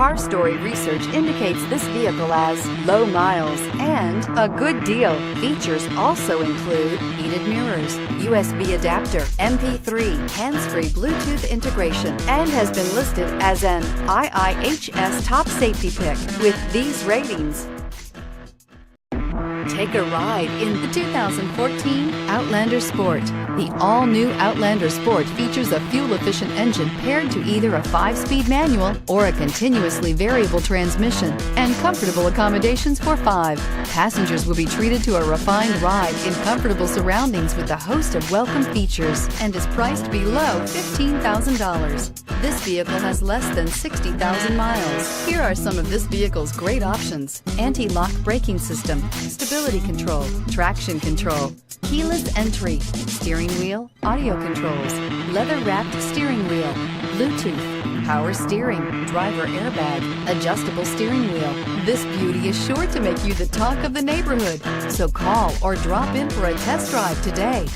Car Story research indicates this vehicle as low miles and a good deal. Features also include heated mirrors, USB adapter, MP3, hands-free Bluetooth integration, and has been listed as an IIHS top safety pick with these ratings. Take a ride in the 2014 Outlander Sport. The all-new Outlander Sport features a fuel-efficient engine paired to either a 5-speed manual or a continuously variable transmission, and comfortable accommodations for 5. Passengers will be treated to a refined ride in comfortable surroundings with a host of welcome features, and is priced below $15,000. This vehicle has less than 60,000 miles. Here are some of this vehicle's great options: anti-lock braking system, stability control, traction control, keyless entry, steering wheel audio controls, leather-wrapped steering wheel, Bluetooth, power steering, driver airbag, adjustable steering wheel. This beauty is sure to make you the talk of the neighborhood. So call or drop in for a test drive today.